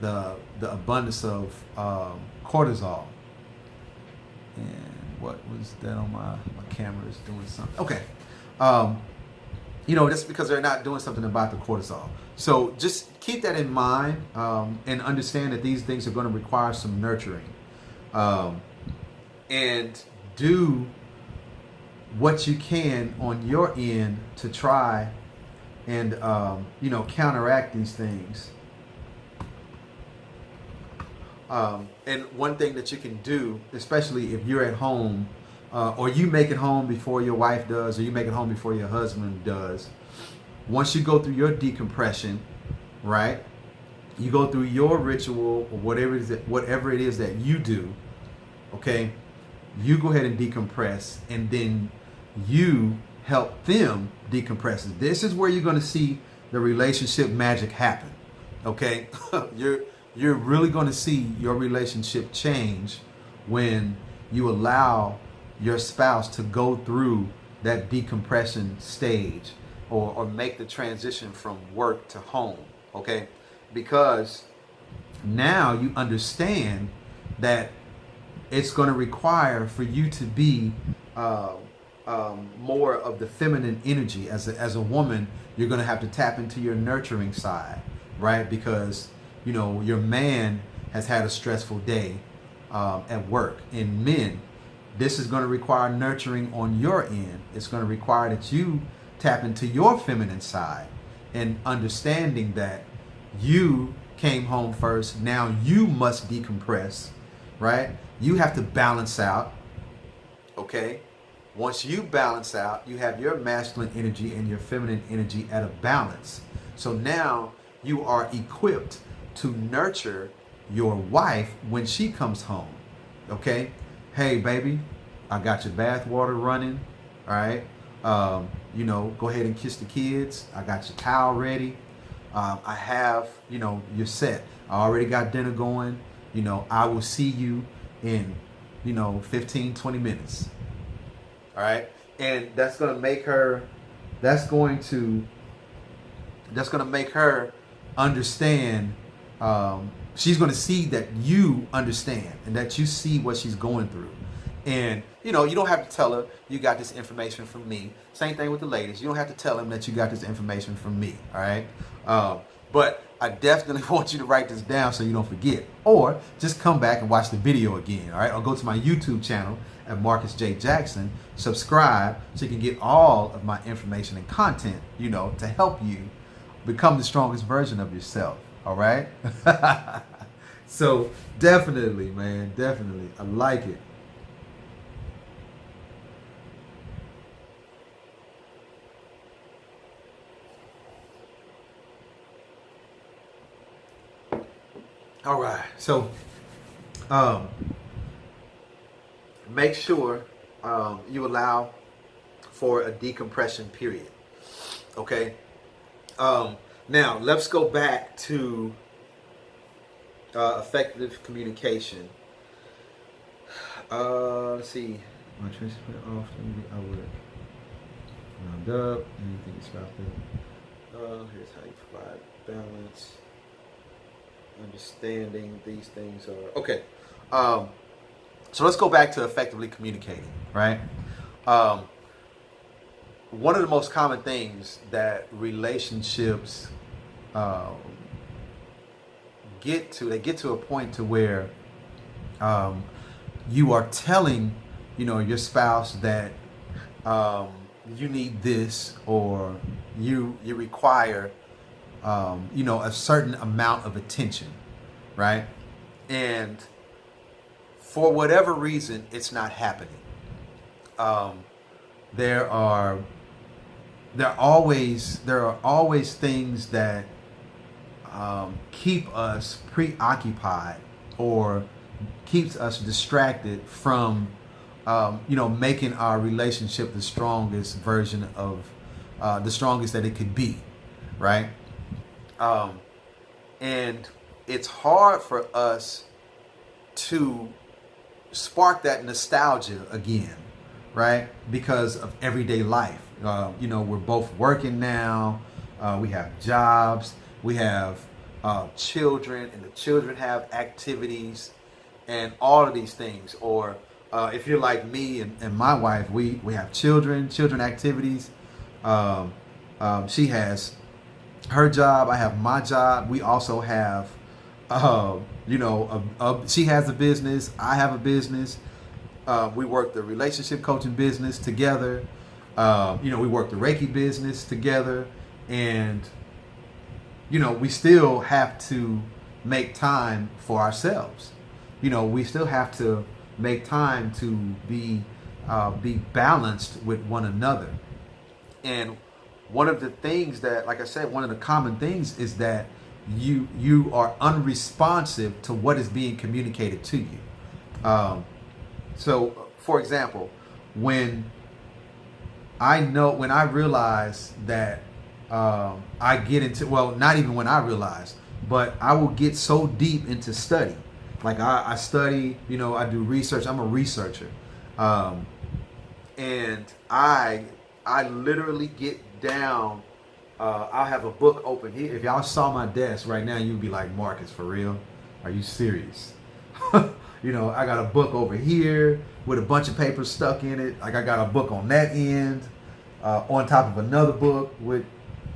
the abundance of cortisol. And what was that on my camera is doing something? Okay. That's because they're not doing something about the cortisol. So just keep that in mind, and understand that these things are going to require some nurturing. And do what you can on your end to try and, counteract these things. And one thing that you can do, especially if you're at home, or you make it home before your wife does, or you make it home before your husband does, once you go through your decompression, right, you go through your ritual or whatever it is that you do, okay, you go ahead and decompress, and then you help them decompress. This is where you're going to see the relationship magic happen, okay? You're really going to see your relationship change when you allow your spouse to go through that decompression stage, or make the transition from work to home, okay? Because now you understand that it's going to require for you to be more of the feminine energy. As a woman, you're going to have to tap into your nurturing side, right? Because your man has had a stressful day at work. And men, this is going to require nurturing on your end. It's going to require that you tap into your feminine side, and understanding that you came home first. Now you must decompress, right? You have to balance out, okay? Once you balance out, you have your masculine energy and your feminine energy at a balance. So now you are equipped to nurture your wife when she comes home, okay? Hey, baby, I got your bath water running, all right? Go ahead and kiss the kids. I got your towel ready. I have, you're set. I already got dinner going. I will see you in, 15, 20 minutes. All right. And that's going to make her understand. She's going to see that you understand and that you see what she's going through. And, you don't have to tell her you got this information from me. Same thing with the ladies. You don't have to tell them that you got this information from me. All right. But I definitely want you to write this down so you don't forget. Or just come back and watch the video again. All right. Or go to my YouTube channel at Marcus J. Jackson. Subscribe so you can get all of my information and content, to help you become the strongest version of yourself. All right. So definitely, man, definitely. I like it. All right, so make sure you allow for a decompression period, okay? Now, let's go back to effective communication. Let's see. My trace put off, I would round up, anything is about that. Here's how you provide balance. Understanding these things are okay. So let's go back to effectively communicating, right? One of the most common things that relationships get to a point to where you are telling, your spouse that you need this, or you require a certain amount of attention, right? And for whatever reason, it's not happening. There are always things that keep us preoccupied or keeps us distracted from, making our relationship the strongest version of, the strongest that it could be, right? And it's hard for us to spark that nostalgia again, right? Because of everyday life. We're both working now. We have jobs. We have, children, and the children have activities and all of these things. Or if you're like me and my wife, we have children activities. She has her job, I have my job. We also have, she has a business, I have a business. We work the relationship coaching business together. We work the Reiki business together. And, we still have to make time for ourselves. We still have to make time to be balanced with one another. And one of the things that, like I said, one of the common things is that you are unresponsive to what is being communicated to you. So, for example, when I realize that I get into, well, not even when I realize, but I will get so deep into study. Like I study, I do research. I'm a researcher. And I literally get down. I'll have a book open here. If y'all saw my desk right now, you'd be like, Marcus, for real? Are you serious? I got a book over here with a bunch of papers stuck in it. Like I got a book on that end, on top of another book with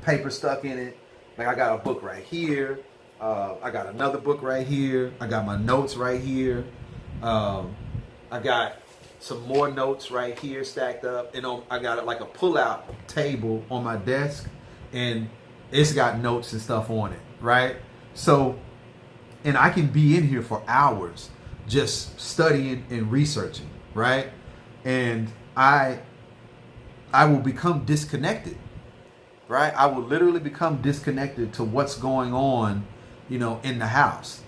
paper stuck in it. Like I got a book right here. I got another book right here. I got my notes right here. I got some more notes right here stacked up. And I got like a pull-out table on my desk, and it's got notes and stuff on it, right? So, and I can be in here for hours just studying and researching, right? And I will become disconnected, right? I will literally become disconnected to what's going on, in the house.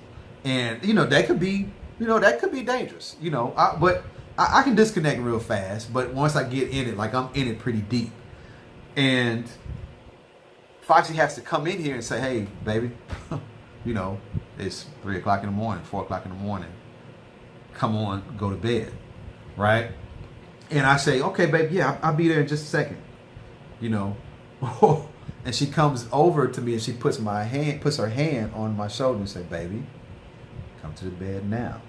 And, that could be dangerous, but I can disconnect real fast. But once I get in it, like I'm in it pretty deep. And Foxy has to come in here and say, hey, baby, it's 3 o'clock in the morning, 4 o'clock in the morning. Come on, go to bed, right? And I say, okay, babe, yeah, I'll be there in just a second, And she comes over to me and she puts her hand on my shoulder and say, baby, come to the bed now.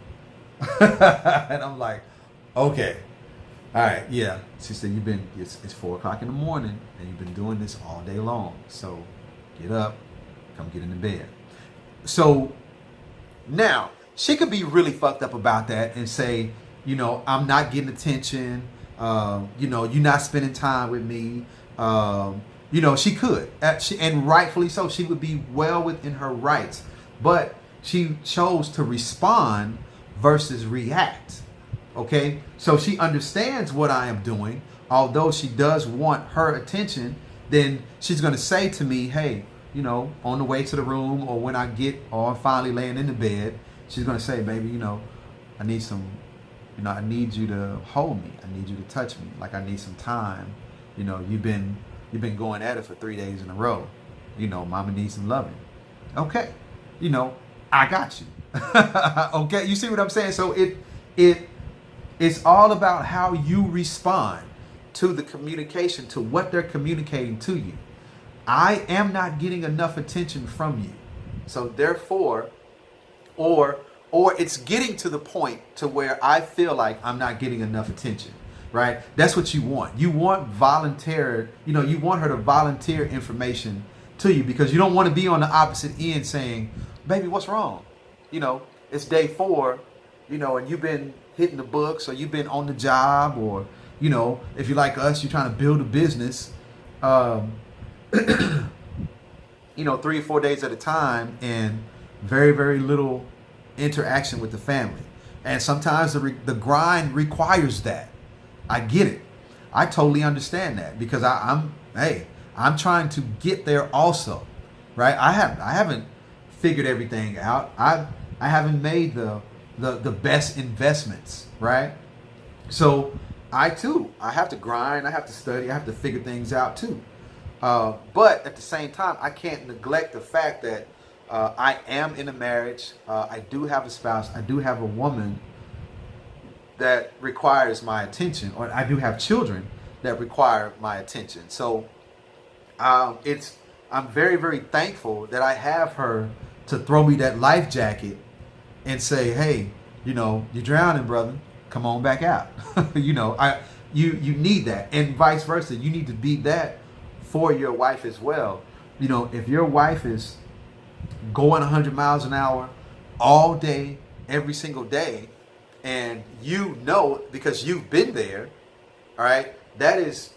And I'm like, okay, all right, yeah. She said, it's 4 o'clock in the morning and you've been doing this all day long. So get up, come get in the bed. So now she could be really fucked up about that and say, I'm not getting attention. You're not spending time with me. She could, and rightfully so. She would be well within her rights, but she chose to respond versus react. Okay, so she understands what I am doing. Although she does want her attention, then she's going to say to me, hey, on the way to the room, or when I get, or I'm finally laying in the bed, she's going to say, baby, I need some, I need you to hold me. I need you to touch me. Like I need some time. You've been going at it for 3 days in a row. Mama needs some loving. Okay. I got you. Okay. You see what I'm saying? So it's all about how you respond to the communication, to what they're communicating to you. I am not getting enough attention from you. So therefore, or it's getting to the point to where I feel like I'm not getting enough attention. Right? That's what you want. You want you want her to volunteer information to you, because you don't want to be on the opposite end saying, baby, what's wrong? It's day 4, and you've been hitting the books, or you've been on the job, or, if you're like us, you're trying to build a business, 3 or 4 days at a time, and very, very little interaction with the family. And sometimes the grind requires that. I get it. I totally understand that, because I'm trying to get there also, right? I haven't figured everything out. I haven't made the best investments, right? So I have to grind. I have to study. I have to figure things out too. But at the same time, I can't neglect the fact that I am in a marriage. I do have a spouse. I do have a woman that requires my attention, or I do have children that require my attention. So I'm very, very thankful that I have her to throw me that life jacket and say, hey, you're drowning, brother. Come on back out. You need that, and vice versa. You need to be that for your wife as well. If your wife is going 100 miles an hour all day, every single day, and because you've been there, all right, that is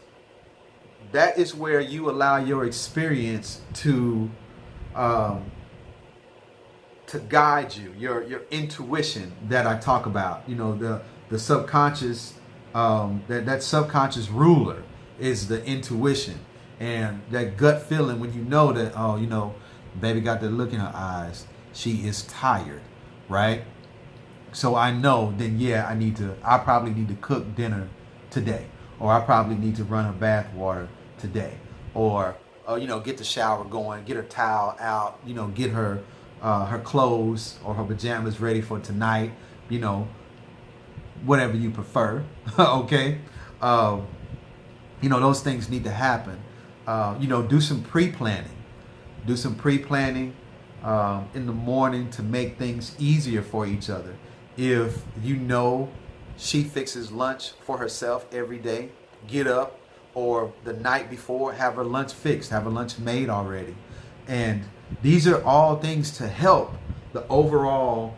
where you allow your experience to guide you, your intuition that I talk about. The subconscious, that subconscious ruler is the intuition, and that gut feeling when you know that, baby got that look in her eyes, she is tired, right? So I know then, I probably need to cook dinner today, or I probably need to run her bath water today, or get the shower going, get her towel out, get her her clothes or her pajamas ready for tonight, whatever you prefer. Okay. Those things need to happen. Do some pre-planning. Do some pre-planning in the morning to make things easier for each other. If she fixes lunch for herself every day, get up, or the night before, have her lunch fixed, have her lunch made already. And these are all things to help the overall,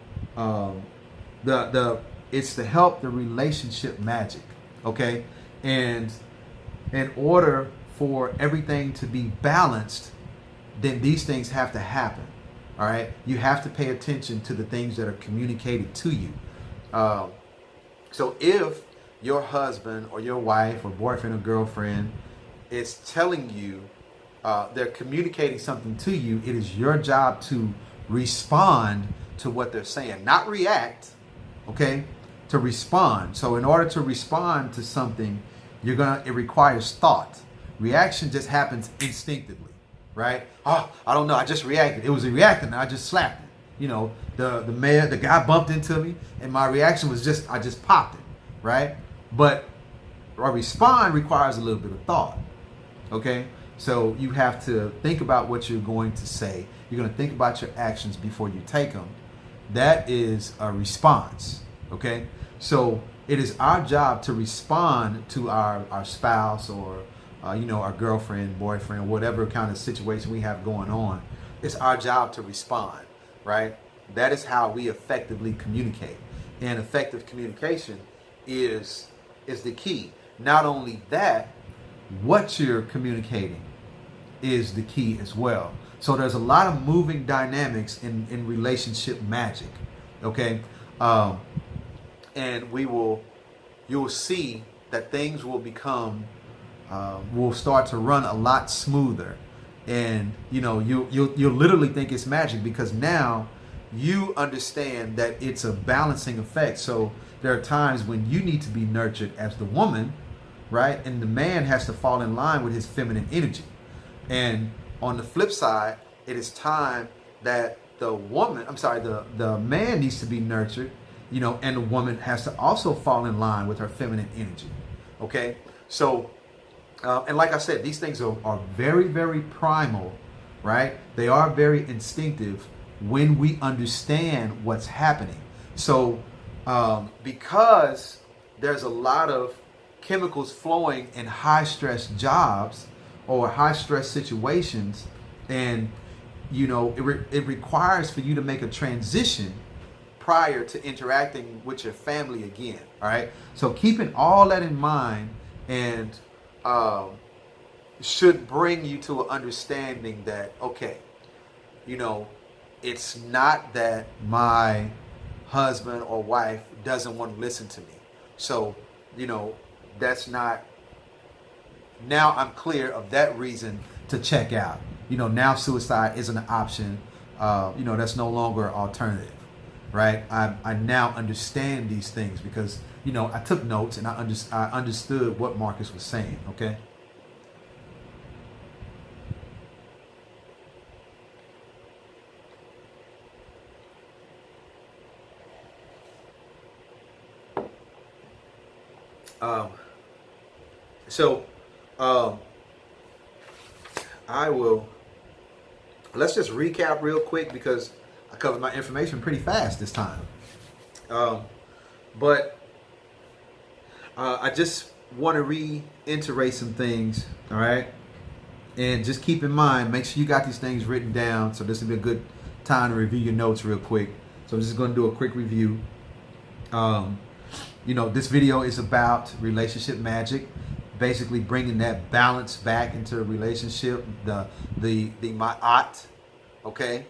it's to help the relationship magic, okay? And in order for everything to be balanced, then these things have to happen, all right? You have to pay attention to the things that are communicated to you. So if your husband or your wife or boyfriend or girlfriend is telling you, they're communicating something to you, it is your job to respond to what they're saying, not react, okay? To respond. So in order to respond to something, it requires thought. Reaction just happens instinctively, right? Oh, I don't know, I just reacted. It was a reaction, I just slapped it. The guy bumped into me, and my reaction was I just popped it, right? But a respond requires a little bit of thought, okay? So you have to think about what you're going to say. You're going to think about your actions before you take them. That is a response, okay? So it is our job to respond to our spouse or, our girlfriend, boyfriend, whatever kind of situation we have going on. It's our job to respond, right? That is how we effectively communicate. And effective communication is the key. Not only that, what you're communicating is the key as well. So there's a lot of moving dynamics in relationship magic, okay? And you'll see that things will start to run a lot smoother. And you'll literally think it's magic, because now you understand that it's a balancing effect. So there are times when you need to be nurtured as the woman, right? And the man has to fall in line with his feminine energy. And on the flip side, it is time that the man needs to be nurtured, and the woman has to also fall in line with her feminine energy. Okay? So, and like I said, these things are very, very primal, right? They are very instinctive when we understand what's happening. So, because there's a lot of chemicals flowing in high stress jobs or high stress situations, and it requires for you to make a transition prior to interacting with your family again. All right, so keeping all that in mind, and should bring you to an understanding that, okay, it's not that my husband or wife doesn't want to listen to me. So that's not, now I'm clear of that reason to check out. Now suicide isn't an option. That's no longer an alternative, right? I now understand these things because, I took notes and I understood what Marcus was saying, okay? Let's just recap real quick, because I covered my information pretty fast this time. But I just want to reiterate some things, all right? And just keep in mind, make sure you got these things written down. So this will be a good time to review your notes real quick. So I'm just going to do a quick review. This video is about relationship magic, basically bringing that balance back into a relationship, the ma'at, okay?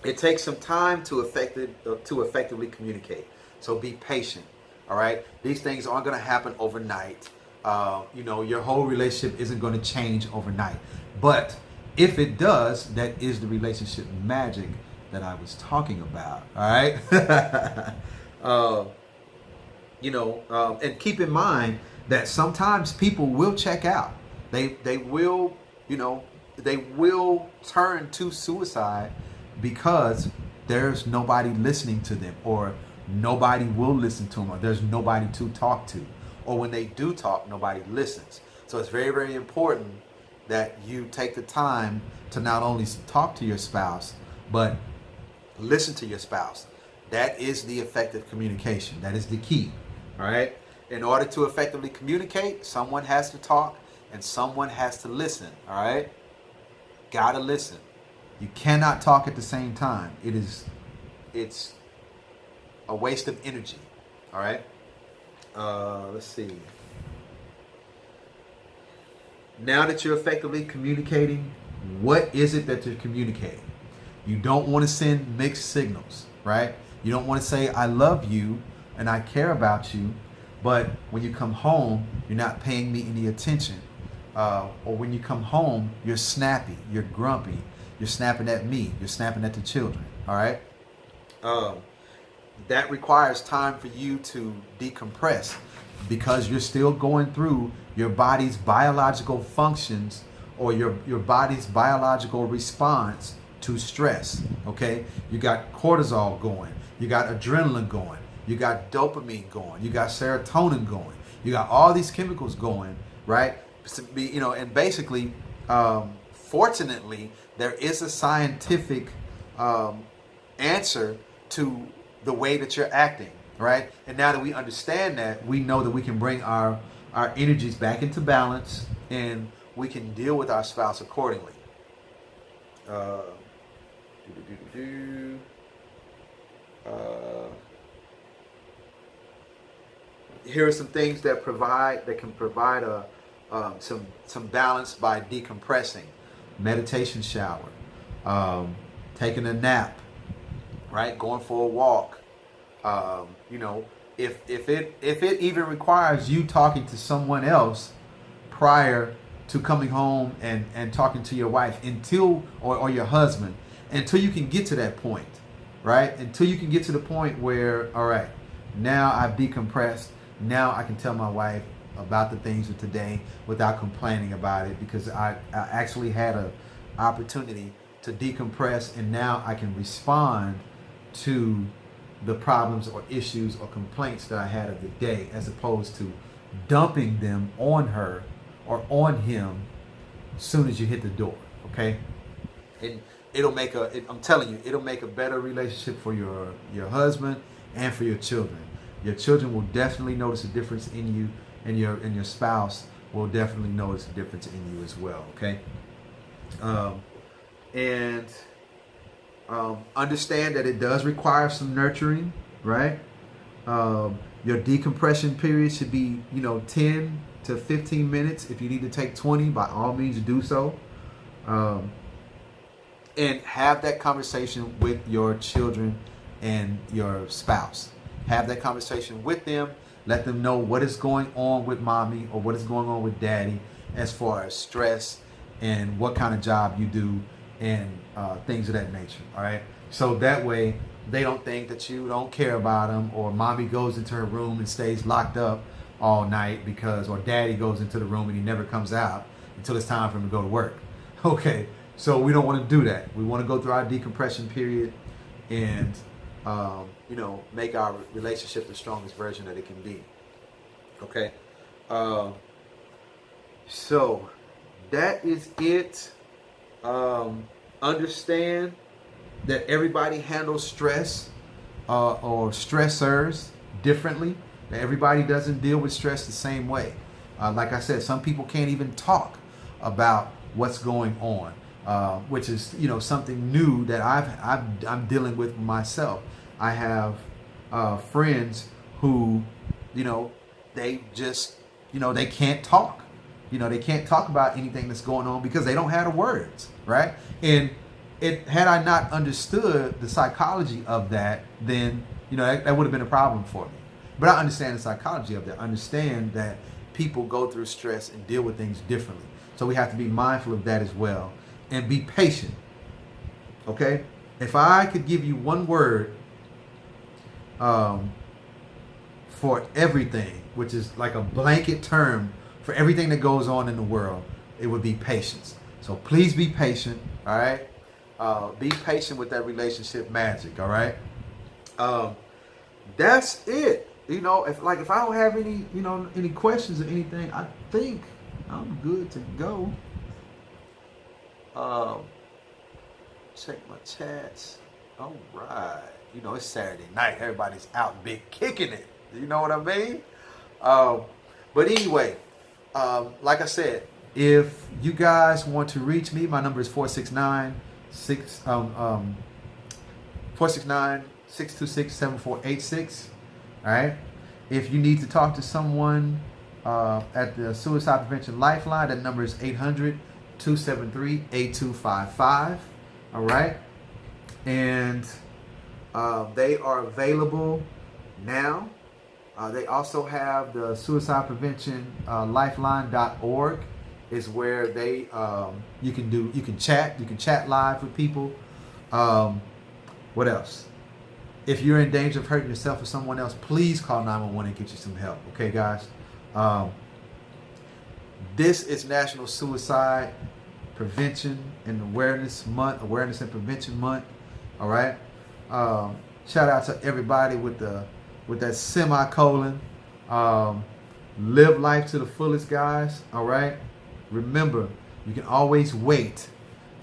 It takes some time to effectively communicate. So be patient, all right? These things aren't going to happen overnight. Your whole relationship isn't going to change overnight. But if it does, that is the relationship magic that I was talking about, all right? And keep in mind that sometimes people will check out. They will turn to suicide because there's nobody listening to them, or nobody will listen to them, or there's nobody to talk to, or when they do talk, nobody listens. So it's very, very important that you take the time to not only talk to your spouse, but listen to your spouse. That is the effective communication. That is the key. All right. In order to effectively communicate, someone has to talk and someone has to listen. All right. Gotta listen. You cannot talk at the same time. It's a waste of energy. All right. Let's see. Now that you're effectively communicating, what is it that you're communicating? You don't want to send mixed signals, right? You don't want to say, I love you and I care about you, but when you come home, you're not paying me any attention. Or when you come home, you're snappy, you're grumpy, you're snapping at me, you're snapping at the children, all right? That requires time for you to decompress because you're still going through your body's biological functions or your body's biological response to stress, okay? You got cortisol going, you got adrenaline going, you got dopamine going, you got serotonin going, you got all these chemicals going, right? And basically, fortunately, there is a scientific answer to the way that you're acting, right? And now that we understand that, we know that we can bring our energies back into balance and we can deal with our spouse accordingly. Here are some things that can provide some balance by decompressing. Meditation shower, taking a nap, right? Going for a walk. If it even requires you talking to someone else prior to coming home and talking to your wife or your husband, until you can get to that point, right? Until you can get to the point where, all right, now I've decompressed. Now I can tell my wife about the things of today without complaining about it, because I actually had an opportunity to decompress, and now I can respond to the problems or issues or complaints that I had of the day, as opposed to dumping them on her or on him as soon as you hit the door, okay? And I'm telling you, it'll make a better relationship for your husband and for your children. Your children will definitely notice a difference in you, and your spouse will definitely notice a difference in you as well, okay? Understand that it does require some nurturing, right? Your decompression period should be, 10 to 15 minutes. If you need to take 20, by all means do so. And have that conversation with your children and your spouse. Have that conversation with them. Let them know what is going on with mommy or what is going on with daddy as far as stress and what kind of job you do and things of that nature, all right? So that way they don't think that you don't care about them, or mommy goes into her room and stays locked up all night or daddy goes into the room and he never comes out until it's time for him to go to work. Okay, so we don't want to do that. We want to go through our decompression period and make our relationship the strongest version that it can be. Okay, so that is it. Understand that everybody handles stress or stressors differently. That everybody doesn't deal with stress the same way. Like I said, some people can't even talk about what's going on, which is something new that I'm dealing with myself. I have friends who they just they can't talk. They can't talk about anything that's going on because they don't have the words, right? And had I not understood the psychology of that, then that would have been a problem for me. But I understand the psychology of that. I understand that people go through stress and deal with things differently. So we have to be mindful of that as well and be patient. Okay? If I could give you one word for everything, which is like a blanket term for everything that goes on in the world, it would be patience. So please be patient, all right? Be patient with that relationship magic, all right? That's it. If I don't have any, any questions or anything, I think I'm good to go. Check my chats. All right. It's Saturday night. Everybody's out big kicking it. You know what I mean? But anyway, like I said, if you guys want to reach me, my number is 469-626-7486. All right. If you need to talk to someone at the Suicide Prevention Lifeline, that number is 800-273-8255. All right. And they are available now. They also have the Suicide Prevention Lifeline.org is where they you can chat live with people. What else? If you're in danger of hurting yourself or someone else, please call 911 and get you some help. Okay, guys? This is National Suicide Prevention and Awareness Month, Awareness and Prevention Month. All right? Shout out to everybody with that semicolon. Live life to the fullest, guys. All right? Remember, you can always wait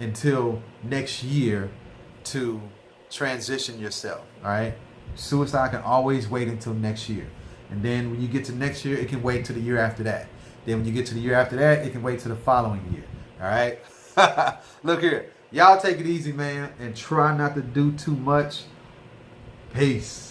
until next year to transition yourself. All right? Suicide can always wait until next year. And then when you get to next year, it can wait till the year after that. Then when you get to the year after that, it can wait till the following year. All right? Look here. Y'all take it easy, man, and try not to do too much. Peace.